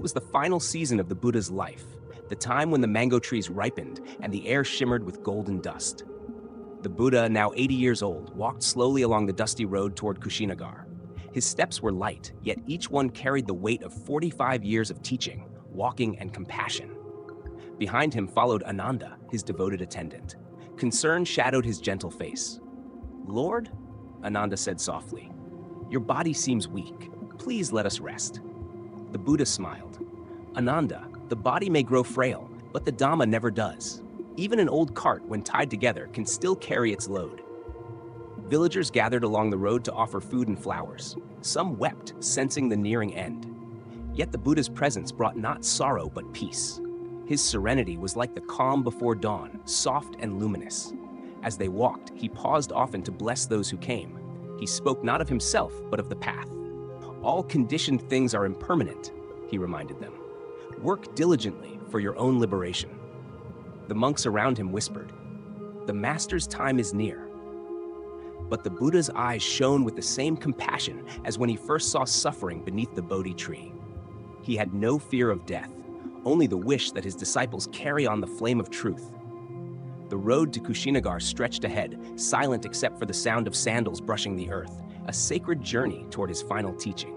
was the final season of the Buddha's life, the time when the mango trees ripened and the air shimmered with golden dust. The Buddha, now 80 years old, walked slowly along the dusty road toward Kushinagar. His steps were light, yet each one carried the weight of 45 years of teaching, walking, and compassion. Behind him followed Ananda, his devoted attendant. Concern shadowed his gentle face. "Lord," Ananda said softly, "your body seems weak. Please let us rest." The Buddha smiled. "Ananda, the body may grow frail, but the Dhamma never does. Even an old cart, when tied together, can still carry its load." Villagers gathered along the road to offer food and flowers. Some wept, sensing the nearing end. Yet the Buddha's presence brought not sorrow but peace. His serenity was like the calm before dawn, soft and luminous. As they walked, he paused often to bless those who came. He spoke not of himself, but of the path. "All conditioned things are impermanent," he reminded them. "Work diligently for your own liberation." The monks around him whispered, "The Master's time is near." But the Buddha's eyes shone with the same compassion as when he first saw suffering beneath the Bodhi tree. He had no fear of death, only the wish that his disciples carry on the flame of truth. The road to Kushinagar stretched ahead, silent except for the sound of sandals brushing the earth, a sacred journey toward his final teaching.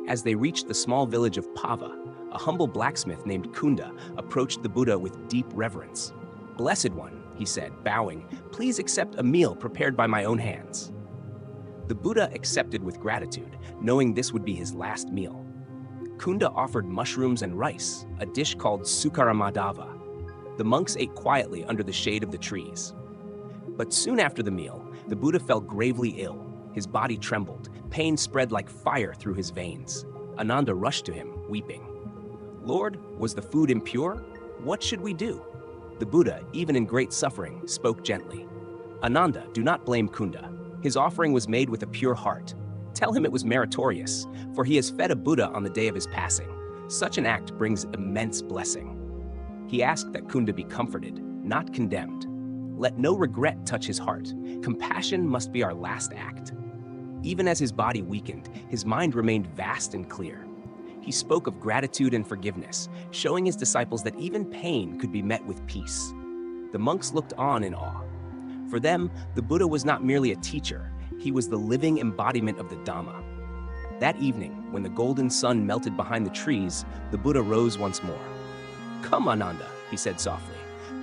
As they reached the small village of Pava, a humble blacksmith named Kunda approached the Buddha with deep reverence. "Blessed One," he said, bowing, "please accept a meal prepared by my own hands." The Buddha accepted with gratitude, knowing this would be his last meal. Kunda offered mushrooms and rice, a dish called sukaramadava. The monks ate quietly under the shade of the trees. But soon after the meal, the Buddha fell gravely ill. His body trembled, pain spread like fire through his veins. Ananda rushed to him, weeping. "Lord, was the food impure? What should we do?" The Buddha, even in great suffering, spoke gently. "Ananda, do not blame Kunda. His offering was made with a pure heart. Tell him it was meritorious, for he has fed a Buddha on the day of his passing. Such an act brings immense blessing." He asked that Kunda be comforted, not condemned. Let no regret touch his heart. Compassion must be our last act. Even as his body weakened, his mind remained vast and clear. He spoke of gratitude and forgiveness, showing his disciples that even pain could be met with peace. The monks looked on in awe. For them, the Buddha was not merely a teacher, he was the living embodiment of the Dhamma. That evening, when the golden sun melted behind the trees, the Buddha rose once more. "Come, Ananda," he said softly.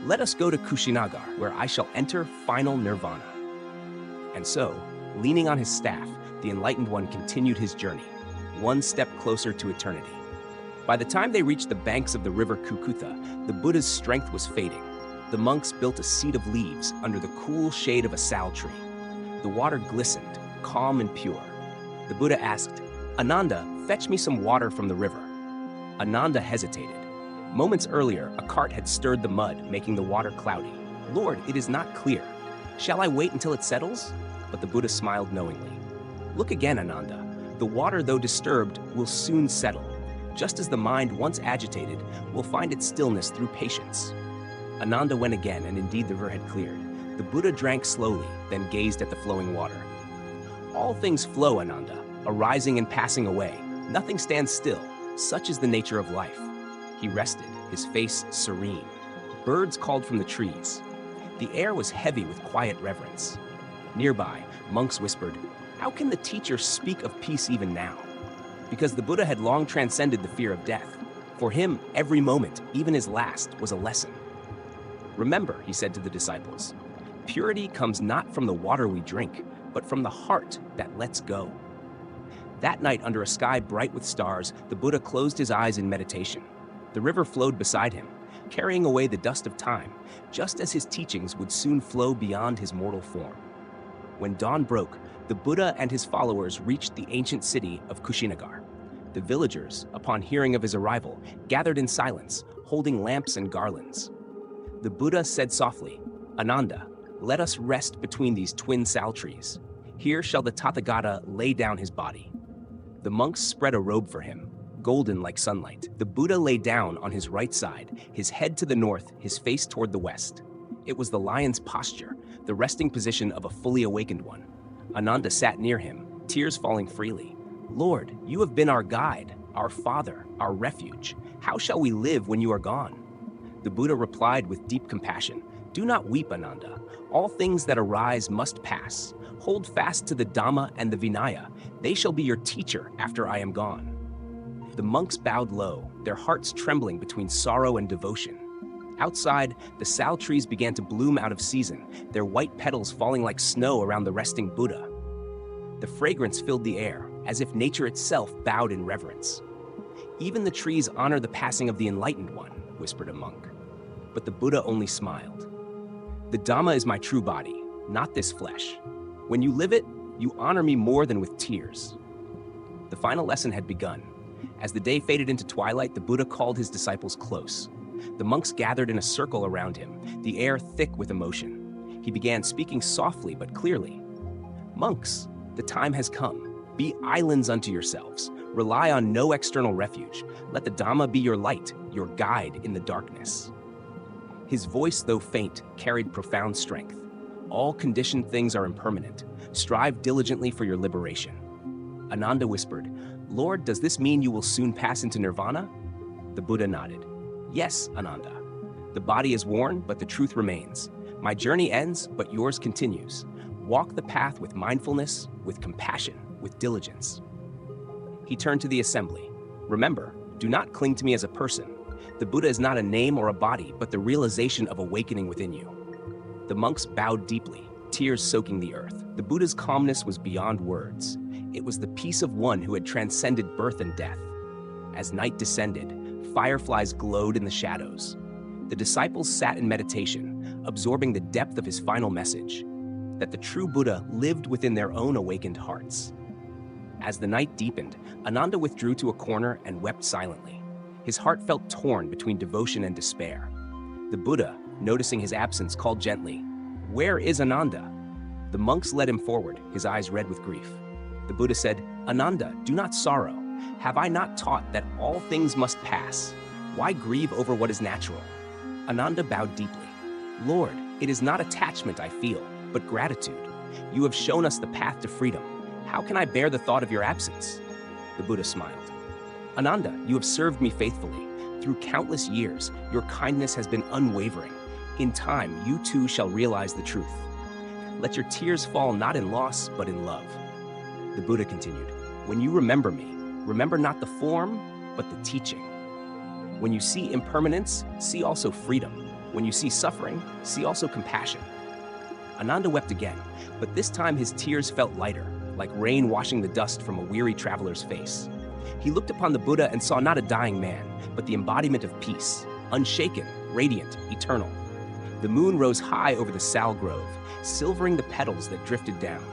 "Let us go to Kushinagar, where I shall enter final nirvana." And so, leaning on his staff, the Enlightened One continued his journey, one step closer to eternity. By the time they reached the banks of the river Kukutha, the Buddha's strength was fading. The monks built a seat of leaves under the cool shade of a sal tree. The water glistened, calm and pure. The Buddha asked, "Ananda, fetch me some water from the river." Ananda hesitated. Moments earlier, a cart had stirred the mud, making the water cloudy. "Lord, it is not clear. Shall I wait until it settles?" But the Buddha smiled knowingly. "Look again, Ananda. The water, though disturbed, will soon settle. Just as the mind, once agitated, will find its stillness through patience." Ananda went again, and indeed the river had cleared. The Buddha drank slowly, then gazed at the flowing water. "All things flow, Ananda, arising and passing away. Nothing stands still. Such is the nature of life." He rested, his face serene. Birds called from the trees. The air was heavy with quiet reverence. Nearby, monks whispered, "How can the teacher speak of peace even now?" Because the Buddha had long transcended the fear of death. For him, every moment, even his last, was a lesson. "Remember," he said to the disciples, "purity comes not from the water we drink, but from the heart that lets go." That night, under a sky bright with stars, the Buddha closed his eyes in meditation. The river flowed beside him, carrying away the dust of time, just as his teachings would soon flow beyond his mortal form. When dawn broke, the Buddha and his followers reached the ancient city of Kushinagar. The villagers, upon hearing of his arrival, gathered in silence, holding lamps and garlands. The Buddha said softly, "Ananda, let us rest between these twin sal trees. Here shall the Tathagata lay down his body." The monks spread a robe for him, golden like sunlight. The Buddha lay down on his right side, his head to the north, his face toward the west. It was the lion's posture, the resting position of a fully awakened one. Ananda sat near him, tears falling freely. "Lord, you have been our guide. "Our Father, our refuge, how shall we live when you are gone?" The Buddha replied with deep compassion, "Do not weep, Ananda. All things that arise must pass. Hold fast to the Dhamma and the Vinaya. They shall be your teacher after I am gone." The monks bowed low, their hearts trembling between sorrow and devotion. Outside, the sal trees began to bloom out of season, their white petals falling like snow around the resting Buddha. The fragrance filled the air, as if nature itself bowed in reverence. "Even the trees honor the passing of the Enlightened One," whispered a monk. But the Buddha only smiled. "The Dhamma is my true body, not this flesh. When you live it, you honor me more than with tears." The final lesson had begun. As the day faded into twilight, the Buddha called his disciples close. The monks gathered in a circle around him, the air thick with emotion. He began speaking softly but clearly. "Monks, the time has come. Be islands unto yourselves. Rely on no external refuge. Let the Dhamma be your light, your guide in the darkness." His voice, though faint, carried profound strength. "All conditioned things are impermanent. Strive diligently for your liberation." Ananda whispered, "Lord, does this mean you will soon pass into nirvana?" The Buddha nodded. "Yes, Ananda. The body is worn, but the truth remains. My journey ends, but yours continues. Walk the path with mindfulness, with compassion, with diligence." He turned to the assembly. "Remember, do not cling to me as a person. The Buddha is not a name or a body, but the realization of awakening within you." The monks bowed deeply, tears soaking the earth. The Buddha's calmness was beyond words. It was the peace of one who had transcended birth and death. As night descended, fireflies glowed in the shadows. The disciples sat in meditation, absorbing the depth of his final message, that the true Buddha lived within their own awakened hearts. As the night deepened, Ananda withdrew to a corner and wept silently. His heart felt torn between devotion and despair. The Buddha, noticing his absence, called gently, "Where is Ananda?" The monks led him forward, his eyes red with grief. The Buddha said, "Ananda, do not sorrow. Have I not taught that all things must pass? Why grieve over what is natural?" Ananda bowed deeply. "Lord, it is not attachment I feel, but gratitude. You have shown us the path to freedom. How can I bear the thought of your absence?" The Buddha smiled. "Ananda, you have served me faithfully. Through countless years, your kindness has been unwavering. In time, you too shall realize the truth. Let your tears fall not in loss, but in love." The Buddha continued, "When you remember me, remember not the form, but the teaching. When you see impermanence, see also freedom. When you see suffering, see also compassion." Ananda wept again, but this time his tears felt lighter, like rain washing the dust from a weary traveler's face. He looked upon the Buddha and saw not a dying man, but the embodiment of peace, unshaken, radiant, eternal. The moon rose high over the sal grove, silvering the petals that drifted down.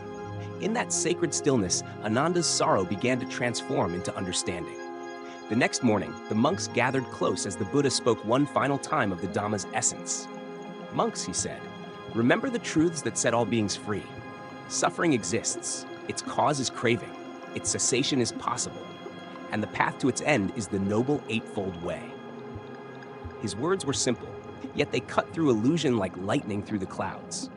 In that sacred stillness, Ananda's sorrow began to transform into understanding. The next morning, the monks gathered close as the Buddha spoke one final time of the Dhamma's essence. "Monks," he said, "remember the truths that set all beings free. Suffering exists, its cause is craving, its cessation is possible, and the path to its end is the noble eightfold way." His words were simple, yet they cut through illusion like lightning through the clouds.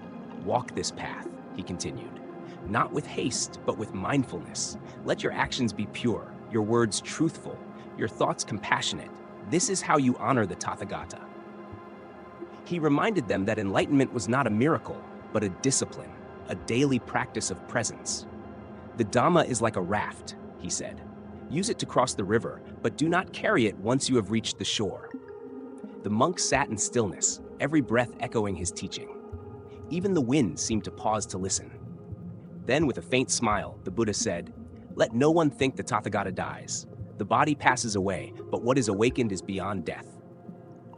"Walk this path," he continued. "Not with haste, but with mindfulness. Let your actions be pure, your words truthful, your thoughts compassionate. This is how you honor the Tathagata." He reminded them that enlightenment was not a miracle, but a discipline, a daily practice of presence. "The Dhamma is like a raft," he said. "Use it to cross the river, but do not carry it once you have reached the shore." The monks sat in stillness, every breath echoing his teaching. Even the wind seemed to pause to listen. Then, with a faint smile, the Buddha said, "Let no one think the Tathagata dies. The body passes away, but what is awakened is beyond death."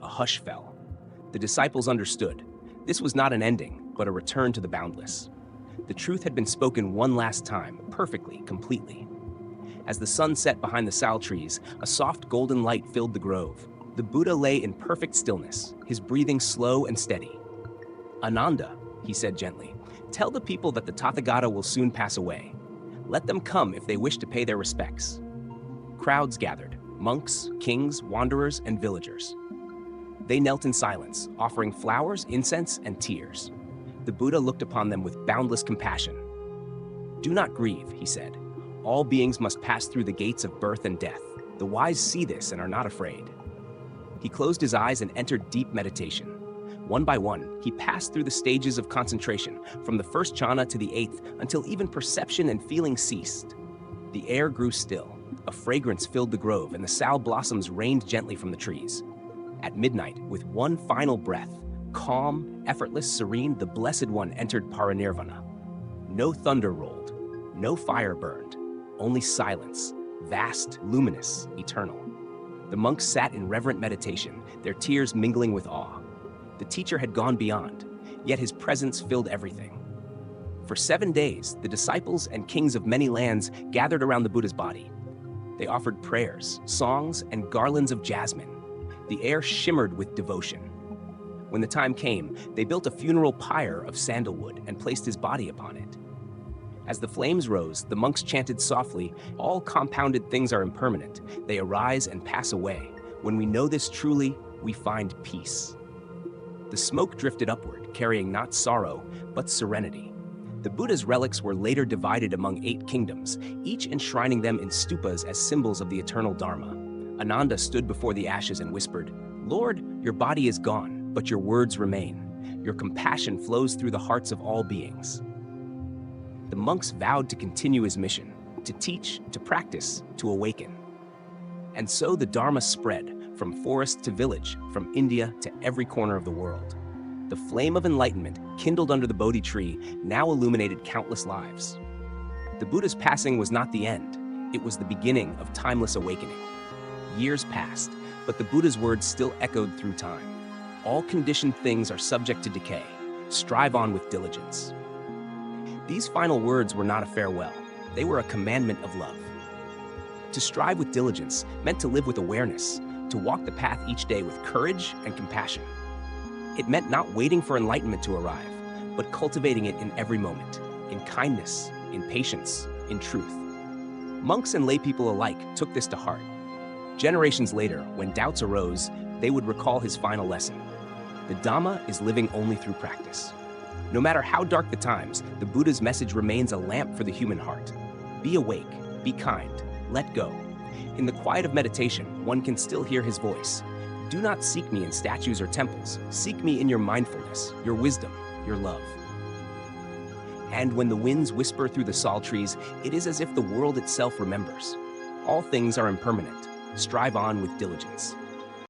A hush fell. The disciples understood. This was not an ending, but a return to the boundless. The truth had been spoken one last time, perfectly, completely. As the sun set behind the sal trees, a soft golden light filled the grove. The Buddha lay in perfect stillness, his breathing slow and steady. "Ananda," he said gently, "tell the people that the Tathagata will soon pass away. Let them come if they wish to pay their respects." Crowds gathered, monks, kings, wanderers, and villagers. They knelt in silence, offering flowers, incense, and tears. The Buddha looked upon them with boundless compassion. "Do not grieve," he said. "All beings must pass through the gates of birth and death. The wise see this and are not afraid. He closed his eyes and entered deep meditation. One by one, he passed through the stages of concentration, from the first jhana to the eighth, until even perception and feeling ceased. The air grew still. A fragrance filled the grove, and the sal blossoms rained gently from the trees. At midnight, with one final breath, calm, effortless, serene, the Blessed One entered parinirvana. No thunder rolled, no fire burned, only silence, vast, luminous, eternal. The monks sat in reverent meditation, their tears mingling with awe. The teacher had gone beyond, yet his presence filled everything. For 7 days, the disciples and kings of many lands gathered around the Buddha's body. They offered prayers, songs, and garlands of jasmine. The air shimmered with devotion. When the time came, they built a funeral pyre of sandalwood and placed his body upon it. As the flames rose, the monks chanted softly, "All compounded things are impermanent. They arise and pass away. When we know this truly, we find peace." The smoke drifted upward, carrying not sorrow, but serenity. The Buddha's relics were later divided among 8 kingdoms, each enshrining them in stupas as symbols of the eternal Dharma. Ananda stood before the ashes and whispered, "Lord, your body is gone, but your words remain. Your compassion flows through the hearts of all beings." The monks vowed to continue his mission, to teach, to practice, to awaken. And so the Dharma spread, from forest to village, from India to every corner of the world. The flame of enlightenment, kindled under the Bodhi tree, now illuminated countless lives. The Buddha's passing was not the end. It was the beginning of timeless awakening. Years passed, but the Buddha's words still echoed through time. All conditioned things are subject to decay. Strive on with diligence. These final words were not a farewell. They were a commandment of love. To strive with diligence meant to live with awareness, to walk the path each day with courage and compassion. It meant not waiting for enlightenment to arrive, but cultivating it in every moment, in kindness, in patience, in truth. Monks and laypeople alike took this to heart. Generations later, when doubts arose, they would recall his final lesson. The Dhamma is living only through practice. No matter how dark the times, the Buddha's message remains a lamp for the human heart. Be awake, be kind, let go. In the quiet of meditation, one can still hear his voice. Do not seek me in statues or temples. Seek me in your mindfulness, your wisdom, your love. And when the winds whisper through the sal trees, it is as if the world itself remembers. All things are impermanent. Strive on with diligence.